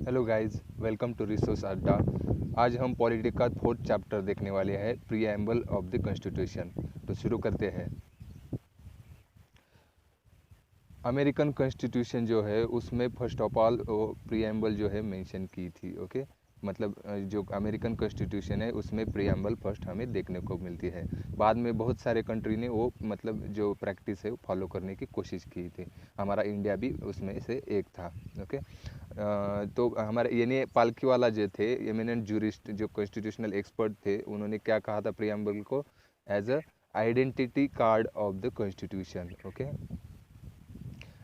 Hello guys, welcome to resource Adda. आज हम politics का फोर्थ चैप्टर देखने वाले हैं, प्रीएम्बल ऑफ द कॉन्स्टिट्यूशन। तो शुरू करते हैं। अमेरिकन कॉन्स्टिट्यूशन जो है उसमें फर्स्ट ऑफ ऑल प्रीएम्बल जो है मेंशन की थी। ओके, मतलब जो अमेरिकन कॉन्स्टिट्यूशन है उसमें प्रीएम्बल फर्स्ट हमें देखने को मिलती है। बाद में बहुत सारे कंट्री ने वो मतलब जो प्रैक्टिस है वो फॉलो करने की कोशिश की थी। हमारा इंडिया भी उसमें से एक था। ओके, तो हमारे यानी पालकी वाला जो थे एमिनेंट जूरिस्ट जो कॉन्स्टिट्यूशनल एक्सपर्ट थे, उन्होंने क्या कहा था प्रीएम्बल को as a identity card of the constitution. Okay,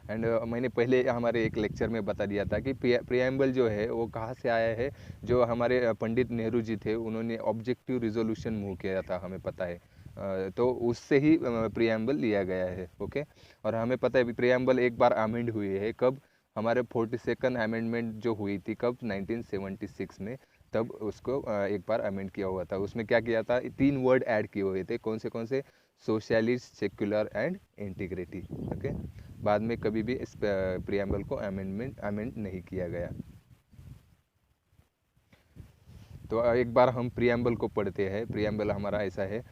and मैंने पहले हमारे एक लेक्चर में बता दिया था कि प्रीएम्बल जो है वो कहाँ से आया है। जो हमारे पंडित नेहरू जी थे उन्होंने ऑब्जेक्टिव रिजोल्यूशन मूव किया था, हमें पता है। तो उससे ही प्रीएम्बल लिया गया है। ओके, और हमें पता है प्रीएम्बल एक बार अमेंड हुई है। कब? हमारे 42nd अमेंडमेंट जो हुई थी, कब? 1976 में। तब उसको एक बार अमेंड किया हुआ था। उसमें क्या किया था? 3 वर्ड ऐड किए हुए थे। कौन से? Socialist, secular and integrity. Okay, बाद में कभी भी इस प्रीएम्बल को अमेंड नहीं किया गया। तो एक बार हम प्रीएम्बल को पढ़ते हैं। प्रीएम्बल हमारा ऐसा है: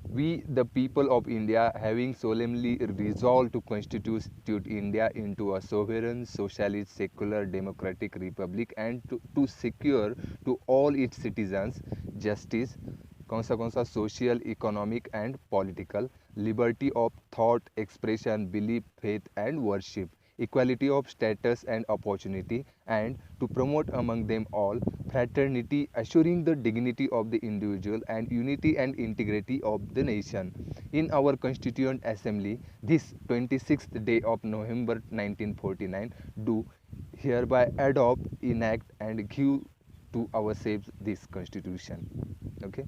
We, the people of India, having solemnly resolved to constitute India into a sovereign, socialist, secular, democratic republic and to secure to all its citizens justice, कौन सा social, economic and political, liberty of thought, expression, belief, faith and worship, equality of status and opportunity, and to promote among them all fraternity, assuring the dignity of the individual and unity and integrity of the nation. In our Constituent Assembly, this 26th day of November 1949, do hereby adopt, enact, and give to ourselves this Constitution. Okay,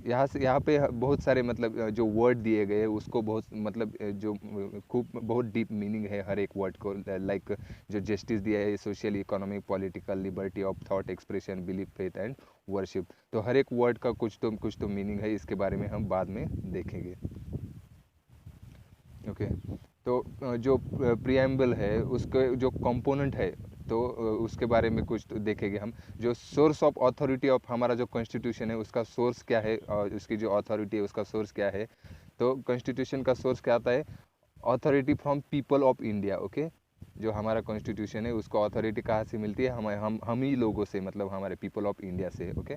यहाँ पे बहुत सारे मतलब जो word दिए गए उसको बहुत मतलब जो खूब बहुत डीप मीनिंग है हर एक वर्ड को। लाइक जो जस्टिस दिया है, social, economic, political, liberty of thought, expression, belief, faith and worship. तो हर एक वर्ड का कुछ तो मीनिंग है। इसके बारे में हम बाद में देखेंगे। ओके, तो जो प्रीएम्बल है उसके जो कंपोनेंट है, तो उसके बारे में कुछ तो देखेंगे हम। जो सोर्स ऑफ अथॉरिटी ऑफ हमारा जो कॉन्स्टिट्यूशन है उसका सोर्स क्या है और उसकी जो अथॉरिटी है उसका सोर्स क्या है। तो कॉन्स्टिट्यूशन का सोर्स क्या आता है? Authority from people of India. Okay, जो हमारा कॉन्स्टिट्यूशन है उसको अथॉरिटी कहाँ से मिलती है? हम ही लोगों से, मतलब हमारे पीपल ऑफ इंडिया से। Okay,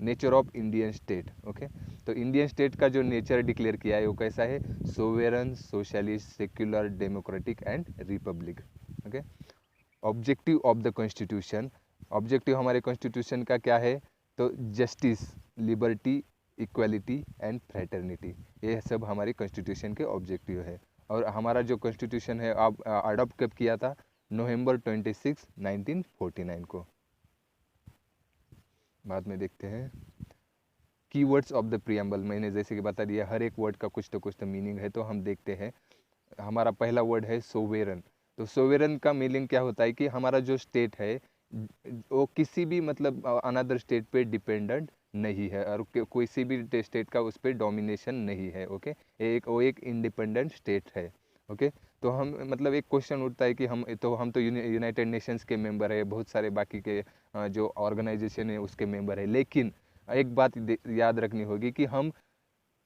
nature of Indian state. Okay, तो इंडियन स्टेट का जो नेचर डिक्लेयर किया है वो कैसा है? Sovereign, socialist, secular, democratic and republic. Okay, objective of the constitution, objective हमारे कॉन्स्टिट्यूशन का क्या है? तो justice, liberty, equality and fraternity, ये सब हमारी कॉन्स्टिट्यूशन के ऑब्जेक्टिव है। और हमारा जो कॉन्स्टिट्यूशन है आप अडॉप्ट कब किया था? नवंबर 26, 1949 को। बाद में देखते हैं कीवर्ड्स ऑफ द प्रीएम्बल। मैंने जैसे कि बता दिया हर एक वर्ड का कुछ तो मीनिंग है। तो हम देखते हैं। हमारा पहला वर्ड है सोवेरन। तो सोवेरन का मीनिंग क्या होता है कि हमारा जो स्टेट है वो किसी भी मतलब अनदर स्टेट पे डिपेंडेंट नहीं है और किसी भी स्टेट का उस पर डोमिनेशन नहीं है। ओके, वो एक इंडिपेंडेंट स्टेट है। ओके, तो हम मतलब एक क्वेश्चन उठता है कि हम तो यूनाइटेड नेशंस के मेंबर है, बहुत सारे बाकी के जो ऑर्गेनाइजेशन है उसके मेंबर है। लेकिन एक बात याद रखनी होगी कि हम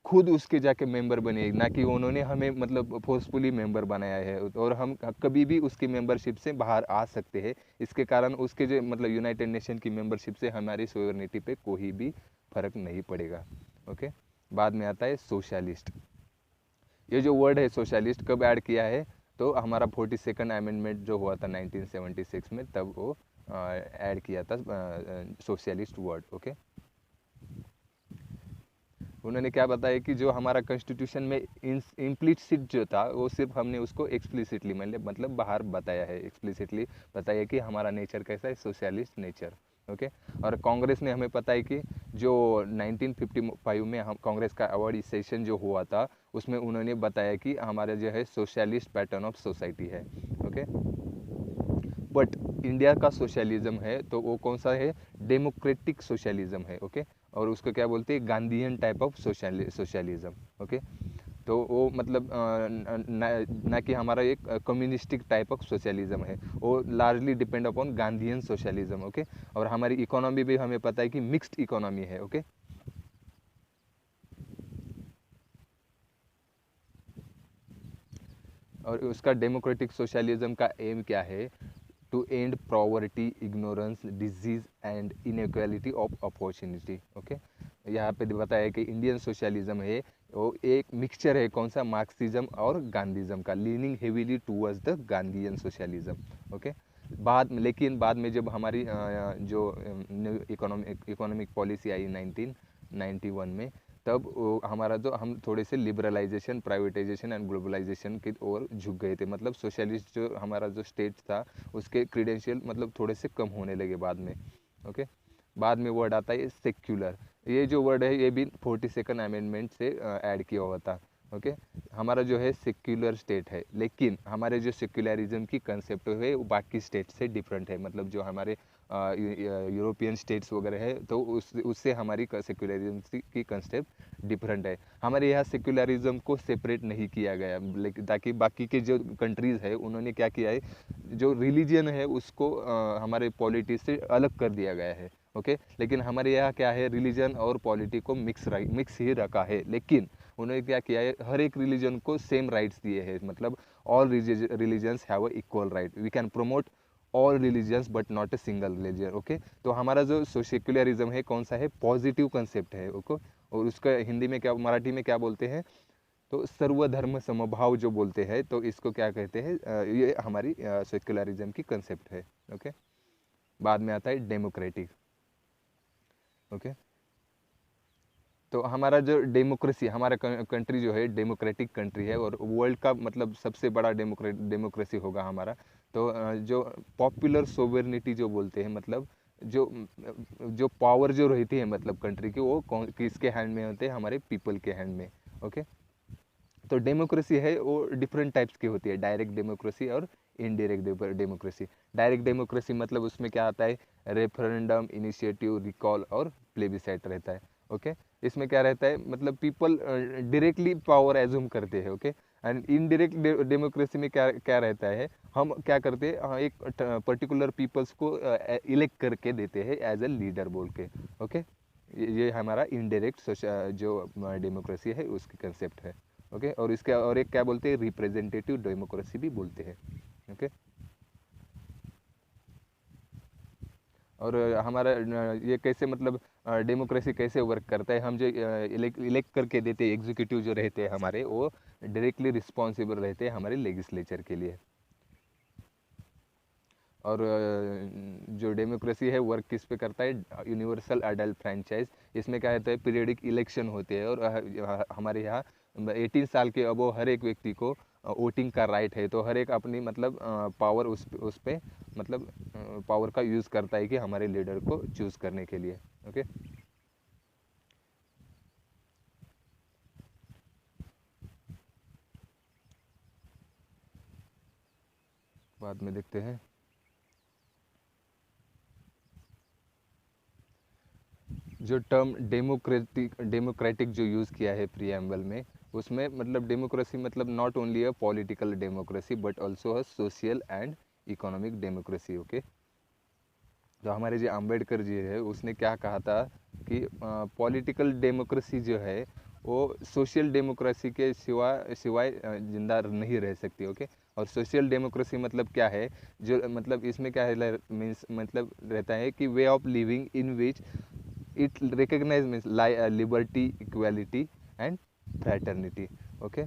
खुद उसके जाके मेंबर बने, ना कि उन्होंने हमें मतलब फोर्सफुली मेंबर बनाया है। और हम कभी भी उसकी मेंबरशिप से बाहर आ सकते हैं। इसके कारण उसके जो मतलब यूनाइटेड नेशन की मेंबरशिप से हमारी सोवरेनिटी पे कोई भी फर्क नहीं पड़ेगा। ओके, बाद में आता है सोशलिस्ट। ये जो वर्ड है सोशलिस्ट कब ऐड किया है? तो हमारा 42nd अमेंडमेंट जो हुआ था 1976 में, तब वो ऐड किया था सोशलिस्ट वर्ड। ओके, उन्होंने क्या बताया कि जो हमारा कॉन्स्टिट्यूशन में इम्प्लिसिट जो था वो सिर्फ हमने उसको एक्सप्लिसिटली मतलब बाहर बताया है, एक्सप्लिसिटली बताया कि हमारा नेचर कैसा है? Socialist nature. ओके, और कांग्रेस ने हमें पता है कि जो 1955 में हम कांग्रेस का अवार्ड सेशन जो हुआ था उसमें उन्होंने बताया कि हमारा जो है सोशलिस्ट पैटर्न ऑफ सोसाइटी है। ओके, बट इंडिया का सोशलिज्म है तो वो कौन सा है? डेमोक्रेटिक सोशलिज्म है। ओके, और उसको क्या बोलते हैं? Gandhian type of socialism. Okay, तो वो मतलब ना कि हमारा एक कम्युनिस्टिक टाइप ऑफ सोशलिज्म है, वो largely depend upon Gandhian socialism. Okay, और हमारी इकोनॉमी भी हमें पता है कि मिक्स्ड इकोनॉमी है। ओके, और उसका डेमोक्रेटिक सोशलिज्म का एम क्या है? To end poverty, ignorance, disease and inequality of opportunity. Okay, यहाँ पे बताया कि इंडियन सोशलिज्म है वो एक मिक्सचर है, कौन सा? मार्क्सिज्म और गांधीज्म का, leaning heavily towards the Gandhian socialism. Okay, लेकिन बाद में जब हमारी जो इकोनॉमिक पॉलिसी आई 1991 में, तब हमारा जो हम थोड़े से लिबरलाइजेशन, प्राइवेटाइजेशन एंड ग्लोबलाइजेशन की ओर झुक गए थे। मतलब सोशलिस्ट जो हमारा जो स्टेट था उसके क्रीडेंशियल मतलब थोड़े से कम होने लगे बाद में। ओके, बाद में वर्ड आता है सेक्युलर। ये जो वर्ड है ये भी 42nd अमेंडमेंट से ऐड किया हुआ था। ओके, हमारा जो है सेक्युलर स्टेट है, लेकिन हमारे जो सेक्युलरिज्म की कंसेप्ट है वो बाकी स्टेट से डिफरेंट है। मतलब जो हमारे यूरोपियन स्टेट्स वगैरह है तो उससे हमारी सेक्युलरिज्म की कंसेप्ट डिफरेंट है। हमारे यहाँ सेक्युलरिज्म को सेपरेट नहीं किया गया, लेकिन ताकि बाकी के जो कंट्रीज़ है उन्होंने क्या किया है, जो रिलीजन है उसको हमारे पॉलिटी से अलग कर दिया गया है। ओके, लेकिन हमारे यहाँ क्या है, रिलीजन और पॉलिटी को मिक्स ही रखा है, लेकिन उन्होंने क्या किया है, हर एक रिलीजन को सेम राइट्स दिए हैं। मतलब all religions have a equal right, we can promote all religions but not a single religion. Okay, तो हमारा जो सेक्युलरिज्म है कौन सा है? पॉजिटिव कंसेप्ट है। ओके, और उसका हिंदी में क्या, मराठी में क्या बोलते हैं? तो सर्वधर्म समभाव जो बोलते हैं, तो इसको क्या कहते हैं? ये हमारी सेक्युलरिज्म की कंसेप्ट है। ओके, बाद में आता है डेमोक्रेटिक। ओके, तो हमारा जो डेमोक्रेसी, हमारा कंट्री जो है डेमोक्रेटिक कंट्री है, और वर्ल्ड का मतलब सबसे बड़ा डेमोक्रेसी होगा हमारा। तो जो पॉपुलर सोवेर्निटी जो बोलते हैं, मतलब जो जो पावर जो रहती है मतलब कंट्री की, वो किसके हैंड में होते हैं? हमारे पीपल के हैंड में। ओके, तो डेमोक्रेसी है वो डिफरेंट टाइप्स की होती है, डायरेक्ट डेमोक्रेसी और इनडायरेक्ट डेमोक्रेसी। डायरेक्ट डेमोक्रेसी मतलब उसमें क्या आता है? रेफरेंडम, इनिशिएटिव, रिकॉल और प्लेबिसाइट रहता है। ओके, इसमें क्या रहता है? मतलब पीपल डायरेक्टली पावर एज्यूम करते हैं। ओके, एंड इनडायरेक्ट डेमोक्रेसी में क्या क्या रहता है? हम क्या करते हैं, एक पर्टिकुलर पीपल्स को इलेक्ट करके देते हैं एज ए लीडर बोल के। ओके, ये हमारा इनडायरेक्ट जो डेमोक्रेसी है उसकी कंसेप्ट है। ओके, और इसके और एक क्या बोलते हैं? रिप्रेजेंटेटिव डेमोक्रेसी भी बोलते हैं। ओके, और हमारा ये कैसे मतलब डेमोक्रेसी कैसे वर्क करता है? हम जो इलेक्ट करके देते हैं, एग्जीक्यूटिव जो रहते हैं हमारे, वो डायरेक्टली रिस्पॉन्सिबल रहते हैं हमारे लेजिस्लेचर के लिए। और जो डेमोक्रेसी है वर्क किस पे करता है? Universal adult franchise. इसमें क्या होता है? पीरियडिक इलेक्शन होते हैं, और हमारे यहाँ 18 साल के अबो हर एक व्यक्ति को वोटिंग का राइट है। तो हर एक अपनी मतलब पावर उस पे मतलब पावर का यूज़ करता है कि हमारे लीडर को चूज़ करने के लिए। ओके, बाद में देखते हैं। जो टर्म डेमोक्रेटिक जो यूज़ किया है प्रीएम्बल में, उसमें मतलब डेमोक्रेसी मतलब not only a political democracy but also a social and economic democracy. Okay, तो हमारे जो अम्बेडकर जी है उसने क्या कहा था कि पॉलिटिकल डेमोक्रेसी जो है वो सोशल डेमोक्रेसी के सिवाय जिंदा नहीं रह सकती। ओके, और सोशल डेमोक्रेसी मतलब क्या है? जो मतलब इसमें क्या है, मीन्स मतलब रहता है कि way of living in which it recognise means liberty, equality and fraternity. Okay,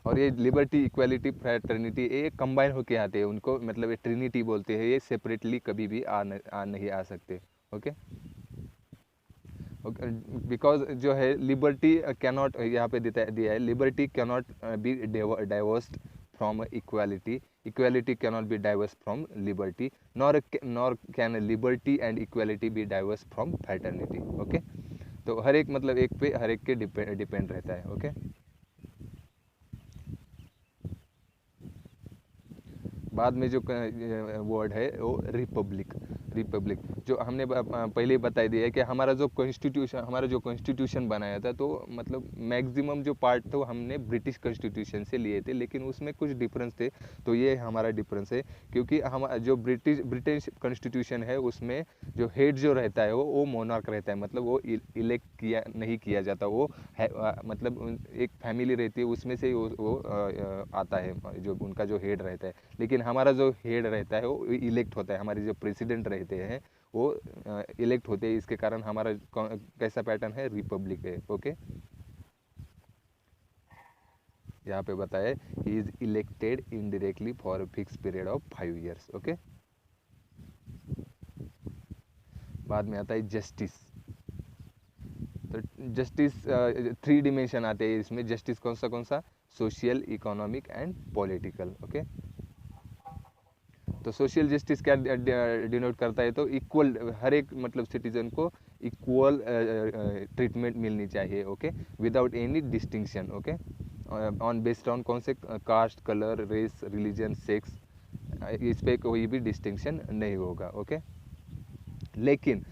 और ये लिबर्टी, इक्वालिटी, फ्रैटर्निटी ये कंबाइन होके आते हैं, उनको मतलब ये ट्रिनिटी बोलते हैं। ये सेपरेटली कभी भी नहीं आ सकते। ओके, बिकॉज जो है लिबर्टी कैनॉट, यहाँ पे दिया है, liberty cannot be divorced from equality, equality cannot be divorce from liberty, nor can liberty and equality be divorce from fraternity. Okay, तो हर एक मतलब एक पे हर एक के डिपेंड रहता है। ओके, बाद में जो वर्ड है वो रिपब्लिक। रिपब्लिक। जो हमने पहले ही बता दिया है कि हमारा जो कॉन्स्टिट्यूशन बनाया था, तो मतलब मैक्सिमम जो पार्ट थे वो हमने ब्रिटिश कॉन्स्टिट्यूशन से लिए थे, लेकिन उसमें कुछ डिफरेंस थे। तो ये हमारा डिफरेंस है, क्योंकि हम जो ब्रिटिश कॉन्स्टिट्यूशन है उसमें जो हेड जो रहता है वो मोनार्क रहता है, मतलब वो इलेक्ट किया नहीं किया जाता, वो है मतलब एक फैमिली रहती है उसमें से वो आता है जो उनका जो हेड रहता है। लेकिन हमारा जो हेड रहता है वो इलेक्ट होता है, हमारे जो प्रेसिडेंट रहते हैं वो इलेक्ट होते हैं। इसके कारण हमारा कैसा पैटर्न है, रिपब्लिक है। ओके, यहाँ पे बताया he is elected indirectly for a fix period of 5 years। Okay, बाद में आता है जस्टिस। तो जस्टिस 3 डिमेंशन आते हैं इसमें। जस्टिस कौन सा, social, economic and political. Okay, तो सोशल जस्टिस क्या डिनोट करता है, तो इक्वल, हर एक मतलब सिटीजन को इक्वल ट्रीटमेंट मिलनी चाहिए। Okay, without any distinction. Okay, on based on कौन से, caste, colour, race, religion, sex, इस पे कोई भी डिस्टिंक्शन नहीं होगा। ओके, लेकिन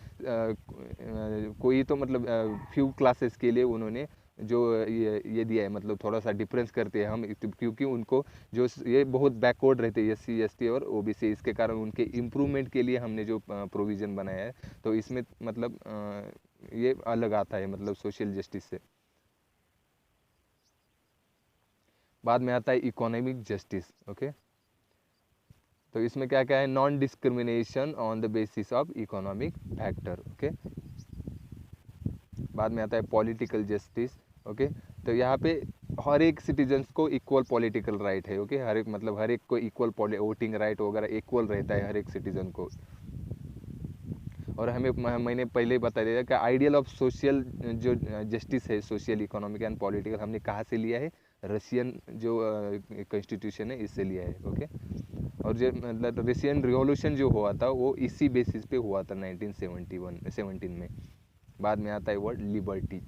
कोई तो मतलब फ्यू क्लासेस के लिए उन्होंने जो ये दिया है, मतलब थोड़ा सा डिफरेंस करते हैं हम, क्योंकि उनको जो ये बहुत बैकवर्ड रहते हैं, SC ST और OBC, इसके कारण उनके इम्प्रूवमेंट के लिए हमने जो प्रोविज़न बनाया है, तो इसमें मतलब ये अलग आता है मतलब सोशल जस्टिस से। बाद में आता है इकोनॉमिक जस्टिस। ओके, तो इसमें क्या क्या है, non discrimination on the basis of economic factor. Okay, बाद में आता है पॉलिटिकल जस्टिस। ओके, तो यहाँ पे हर एक सिटीजन्स को इक्वल पॉलिटिकल राइट है। ओके, हर एक मतलब हर एक को इक्वल वोटिंग राइट वगैरह इक्वल रहता है हर एक सिटीजन को। और हमें मैंने पहले ही बता दिया कि आइडियल ऑफ सोशल जो जस्टिस है, सोशल, इकोनॉमिक एंड पॉलिटिकल, हमने कहाँ से लिया है, रशियन जो कॉन्स्टिट्यूशन है इससे लिया है। ओके, और जो मतलब रशियन रिवॉल्यूशन जो हुआ था वो इसी बेसिस पे हुआ था 1917 में। बाद में आता है वर्ड लिबर्टी।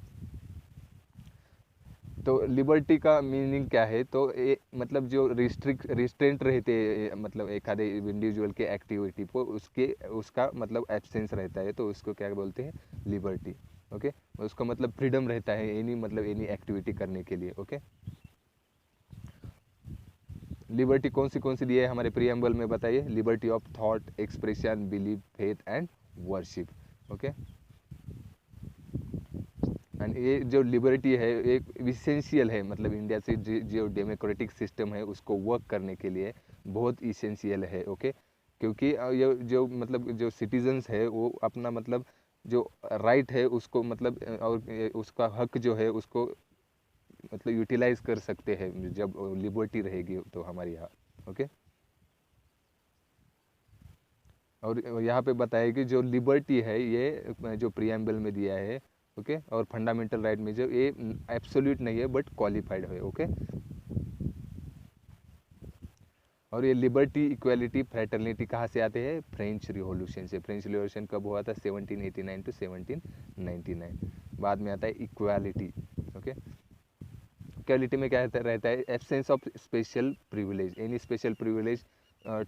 तो लिबर्टी का मीनिंग क्या है, तो ये मतलब जो रिस्ट्रेंट रहते हैं, मतलब एक आधे इंडिविजुअल के एक्टिविटी को उसका मतलब एब्सेंस रहता है, तो उसको क्या बोलते हैं, लिबर्टी। ओके, उसका मतलब फ्रीडम रहता है एनी एक्टिविटी करने के लिए। ओके, लिबर्टी कौन सी दी है हमारे प्रीएम्बल में, बताइए। Liberty of thought, expression, believe, faith and worship. Okay, and ये जो लिबर्टी है एक इसेंशियल है, मतलब इंडिया से जो डेमोक्रेटिक सिस्टम है उसको वर्क करने के लिए बहुत इसेंशियल है। ओके, क्योंकि ये जो मतलब जो सिटीजन्स है वो अपना मतलब जो राइट है उसको मतलब और उसका हक जो है उसको मतलब यूटिलाइज कर सकते हैं जब लिबर्टी रहेगी तो हमारे यहाँ। ओके, और यहाँ पे बताया कि जो लिबर्टी है ये जो प्रीएम्बल में दिया है। ओके, और फंडामेंटल राइट में जो ये एब्सोल्यूट नहीं है बट क्वालिफाइड है। ओके, और ये लिबर्टी, इक्वालिटी, फ्रेटर्निटी कहाँ से आते हैं, फ्रेंच रिवॉल्यूशन से। फ्रेंच रिवॉल्यूशन कब हुआ था, 1789 टू 1799। बाद में आता है इक्वालिटी। ओके, इक्वालिटी में क्या रहता है, absence of special privilege, any special privilege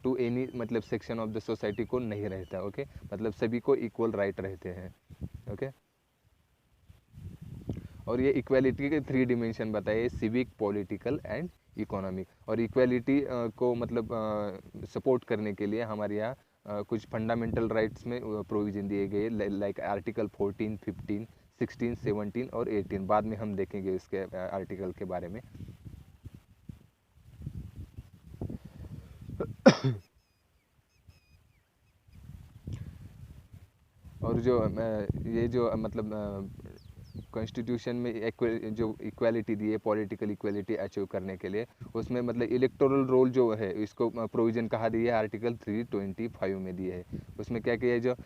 to any मतलब सेक्शन ऑफ द सोसाइटी को नहीं रहता। ओके, मतलब सभी को इक्वल राइट रहते हैं। ओके, और ये इक्वालिटी के 3 डिमेंशन बताए, सिविक, पॉलिटिकल एंड इकोनॉमिक। और इक्वालिटी को मतलब सपोर्ट करने के लिए हमारे यहाँ कुछ फंडामेंटल राइट्स में प्रोविजन दिए गए, लाइक आर्टिकल 14, 15, 16, 17 और 18। बाद में हम देखेंगे इसके आर्टिकल के बारे में। और जो ये जो मतलब कॉन्स्टिट्यूशन में जो इक्वालिटी दी है, पॉलिटिकल इक्वालिटी अचीव करने के लिए, उसमें मतलब इलेक्टोरल रोल जो है इसको प्रोविजन कहाँ दी है, आर्टिकल 325 में दी है। उसमें क्या किया है, जो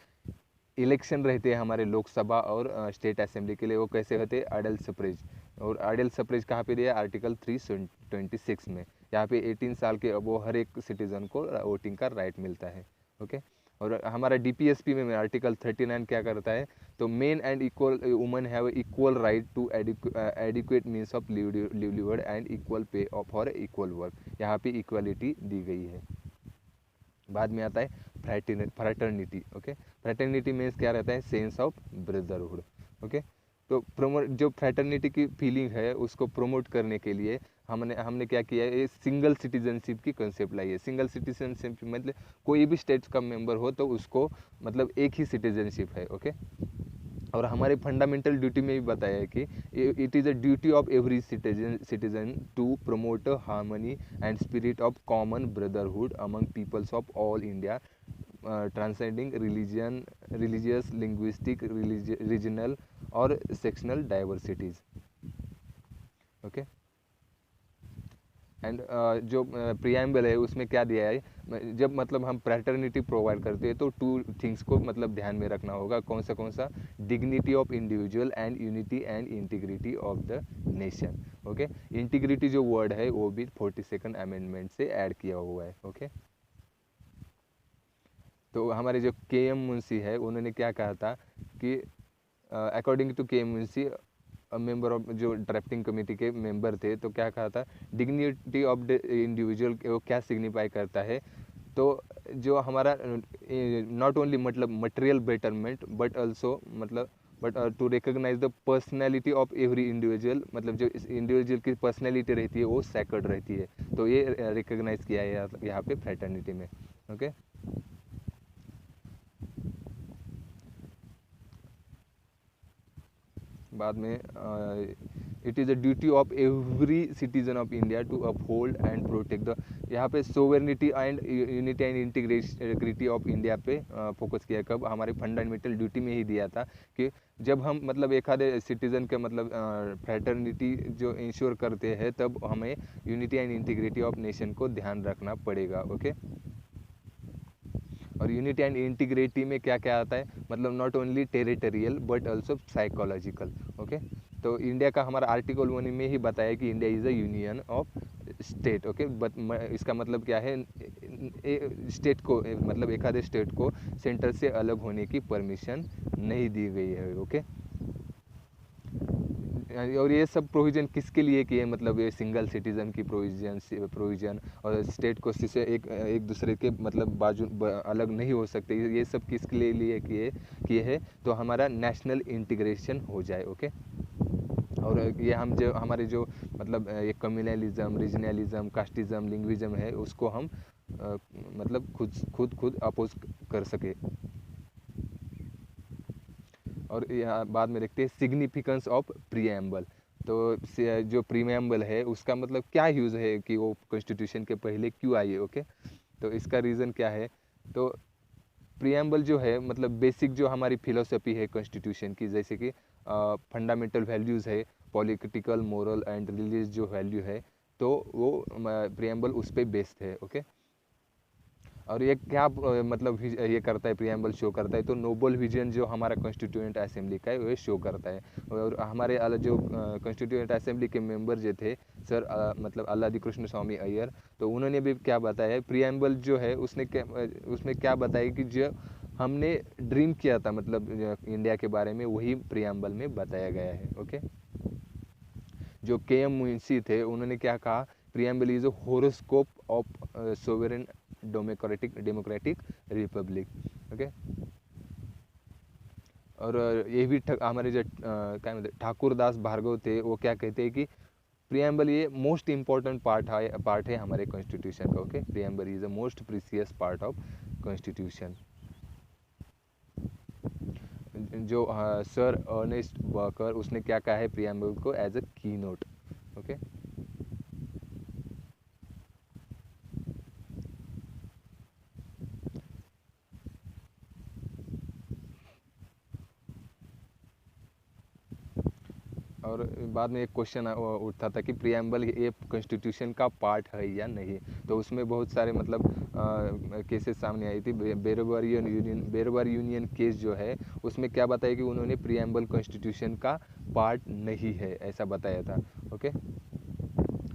इलेक्शन रहते हैं हमारे लोकसभा और स्टेट असेंबली के लिए, वो कैसे होते हैं, आइडल सप्रेज। और आइडल सप्रेज कहाँ पे दिया है, आर्टिकल 326 में। यहाँ पे 18 साल के वो हर एक सिटीजन को वोटिंग का राइट मिलता है। ओके, और हमारा DPSP में आर्टिकल 39 क्या करता है, तो men and equal women have equal right to adequate means of livelihood and equal pay for equal work. यहाँ पे इक्वलिटी दी गई है। बाद में आता है फ्रैटर्निटी। ओके, फ्रैटर्निटी मीन्स क्या रहता है, सेंस ऑफ ब्रदरहुड। ओके, तो प्रमोट जो फ्रैटर्निटी की फीलिंग है उसको प्रमोट करने के लिए हमने हमने क्या किया है, ये सिंगल सिटीजनशिप की कंसेप्ट लाई है। सिंगल सिटीजनशिप मतलब कोई भी स्टेट का मेंबर हो तो उसको मतलब एक ही सिटीजनशिप है। ओके, और हमारे फंडामेंटल ड्यूटी में भी बताया है कि it is a duty of every citizen to promote harmony and spirit of common brotherhood among peoples of all India, transcending religious, linguistic, regional और सेक्शनल डाइवर्सिटीज़। ओके, एंड जो preamble है उसमें क्या दिया है, जब मतलब हम फ्रैटर्निटी प्रोवाइड करते हैं तो टू थिंग्स को मतलब ध्यान में रखना होगा। कौन सा, dignity of individual and unity and integrity of the nation. Okay, integrity जो वर्ड है वो भी 42nd अमेंडमेंट से ऐड किया हुआ है। ओके, तो हमारे जो KM मुंशी है उन्होंने क्या कहा था कि according to KM Munshi member of जो ड्राफ्टिंग कमेटी के मेंबर थे, तो क्या कहा था, डिग्निटी ऑफ द इंडिविजुअल वो क्या सिग्निफाई करता है, तो जो हमारा नॉट ओनली मतलब मटेरियल बेटरमेंट बट ऑल्सो मतलब but to recognise the personality of every individual, मतलब जो इस इंडिविजुअल की पर्सनैलिटी रहती है वो सैक्रेड रहती है, तो ये रिकॉग्नाइज किया है यहाँ पे फ्रैटर्निटी में। ओके, बाद में it is a duty of every citizen of India to uphold and protect the, यहाँ पे sovereignty and unity and integrity of India पे फोकस किया। कब, हमारे फंडामेंटल ड्यूटी में ही दिया था कि जब हम मतलब एक आधे सिटीजन के मतलब फ्रैटर्निटी जो इंश्योर करते हैं तब हमें unity and integrity of nation को ध्यान रखना पड़ेगा। ओके, और यूनिटी एंड इंटीग्रिटी में क्या क्या आता है, मतलब not only territorial but also psychological. Okay, तो इंडिया का हमारा आर्टिकल 1 में ही बताया कि India is a union of state. Okay, but इसका मतलब क्या है, स्टेट को मतलब एक आधे स्टेट को सेंटर से अलग होने की परमिशन नहीं दी गई है। ओके, और ये सब प्रोविज़न किसके लिए किए, मतलब ये सिंगल सिटीज़न की प्रोविज़न और स्टेट को से एक दूसरे के मतलब अलग नहीं हो सकते, ये सब किसके लिए किए हैं, तो हमारा नेशनल इंटीग्रेशन हो जाए। ओके, और ये हम जो हमारे जो मतलब ये कम्युनलिज्म, रीजनलिज्म, कास्टिज्म, लिंग्विज्म है उसको हम मतलब खुद अपोज कर सके। और यहाँ बाद में देखते हैं सिग्निफिकेंस ऑफ प्रीएम्बल। तो जो प्रीएम्बल है उसका मतलब क्या यूज़ है कि वो कॉन्स्टिट्यूशन के पहले क्यों आई है। ओके, तो इसका रीज़न क्या है, तो प्रीएम्बल जो है मतलब बेसिक जो हमारी फिलोसफी है कॉन्स्टिट्यूशन की, जैसे कि फंडामेंटल वैल्यूज़ है, पॉलिटिकल, मोरल एंड रिलीजियस जो वैल्यू है, तो वो प्रीएम्बल उस पर बेस्ड है। ओके, और ये क्या मतलब ये करता है, प्रीएम्बल शो करता है, तो नोबल विजन जो हमारा कॉन्स्टिट्यूएंट असेंबली का है वो शो करता है। और हमारे जो कॉन्स्टिट्यूएंट असेंबली के मेंबर जो थे सर मतलब अल्लादी कृष्ण स्वामी अय्यर, तो उन्होंने भी क्या बताया, प्रीएम्बल जो है उसमें क्या बताया कि जो हमने ड्रीम किया था मतलब इंडिया के बारे में वही प्रीएम्बल में बताया गया है। ओके, जो KM मुंशी थे उन्होंने क्या कहा, preamble is a horoscope of sovereign democratic Republic. Okay, और ये भी हमारे जो क्या कहते ठाकुर दास भार्गव थे वो क्या कहते हैं कि प्रीएम्बल ये मोस्ट इम्पॉर्टेंट पार्ट है हमारे कॉन्स्टिट्यूशन का। Okay, preamble is a most precious part of constitution. जो सर अर्नेस्ट बर्कर उसने क्या कहा है प्रीएम्बल को एज अ की नोट। ओके, और बाद में एक क्वेश्चन उठता था कि प्रीएम्बल ये कॉन्स्टिट्यूशन का पार्ट है या नहीं, तो उसमें बहुत सारे मतलब केसेस सामने आई थी। बेरोबर यूनियन केस जो है उसमें क्या बताया कि उन्होंने प्रीएम्बल कॉन्स्टिट्यूशन का पार्ट नहीं है ऐसा बताया था। ओके,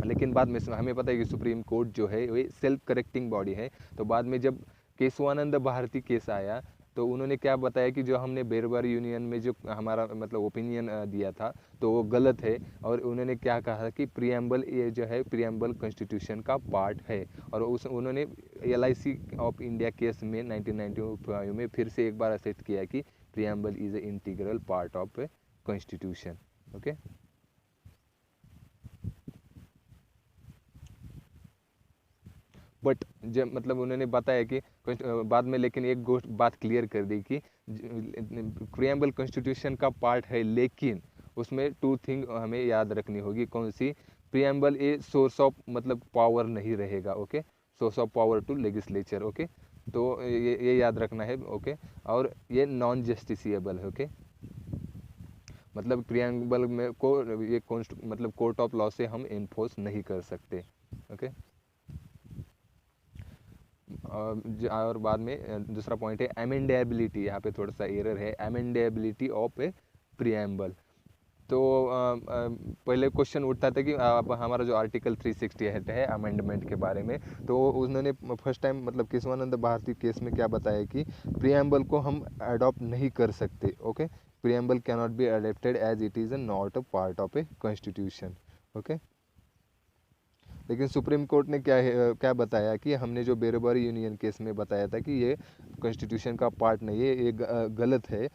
लेकिन बाद में हमें पता है कि सुप्रीम कोर्ट जो है वो सेल्फ करेक्टिंग बॉडी है, तो बाद में जब केशवानंद भारती केस आया तो उन्होंने क्या बताया कि जो हमने बेरबर यूनियन में जो हमारा मतलब ओपिनियन दिया था तो वो गलत है, और उन्होंने क्या कहा कि प्रियम्बल, ये जो है प्रियम्बल कॉन्स्टिट्यूशन का पार्ट है। और उस उन्होंने LIC ऑफ इंडिया केस में 1995 में फिर से एक बार असेट किया कि preamble is a integral part of a constitution. Okay, but जब मतलब उन्होंने बताया कि बाद में, लेकिन एक बात क्लियर कर दी कि प्रियम्बल कॉन्स्टिट्यूशन का पार्ट है, लेकिन उसमें टू थिंग हमें याद रखनी होगी। कौन सी? प्रियम्बल ए सोर्स ऑफ मतलब पावर नहीं रहेगा। Okay, source of power to legislature. Okay, तो ये याद रखना है। ओके, और ये नॉन जस्टिसिएबल है। ओके, मतलब प्रियम्बल में को ये मतलब कोर्ट ऑफ लॉ से हम इन्फोर्स नहीं कर सकते। ओके, और बाद में दूसरा पॉइंट है अमेंडेबिलिटी। यहाँ पे थोड़ा सा एरर है, अमेंडेबिलिटी ऑफ ए प्रियम्बल। तो पहले क्वेश्चन उठता था कि हमारा जो आर्टिकल 368 है अमेंडमेंट के बारे में, तो उन्होंने फर्स्ट टाइम मतलब केशवानंद भारती केस में क्या बताया कि प्रियम्बल को हम अडॉप्ट नहीं कर सकते। Okay, preamble can not be adopted as it is not a part of a constitution. Okay, लेकिन सुप्रीम कोर्ट ने क्या बताया कि हमने जो बेरोबरी यूनियन केस में बताया था कि ये कॉन्स्टिट्यूशन का पार्ट नहीं है, ये गलत है,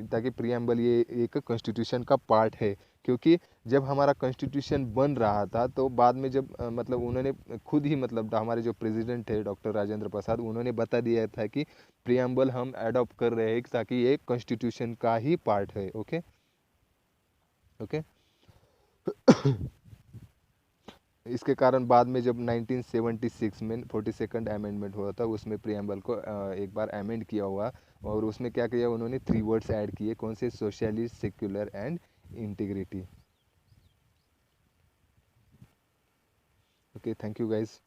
ताकि प्रियम्बल ये एक कॉन्स्टिट्यूशन का पार्ट है। क्योंकि जब हमारा कॉन्स्टिट्यूशन बन रहा था तो बाद में जब मतलब उन्होंने खुद ही मतलब हमारे जो प्रेसिडेंट थे डॉक्टर राजेंद्र प्रसाद, उन्होंने बता दिया था कि प्रियम्बल हम अडॉप्ट कर रहे हैं ताकि ये कॉन्स्टिट्यूशन का ही पार्ट है। ओके, ओके, इसके कारण बाद में जब 1976 में 42nd अमेंडमेंट हुआ था, उसमें प्रियम्बल को एक बार अमेंड किया हुआ, और उसमें क्या किया उन्होंने 3 वर्ड्स ऐड किए। कौन से? Socialist, secular and integrity. Okay, thank you guys.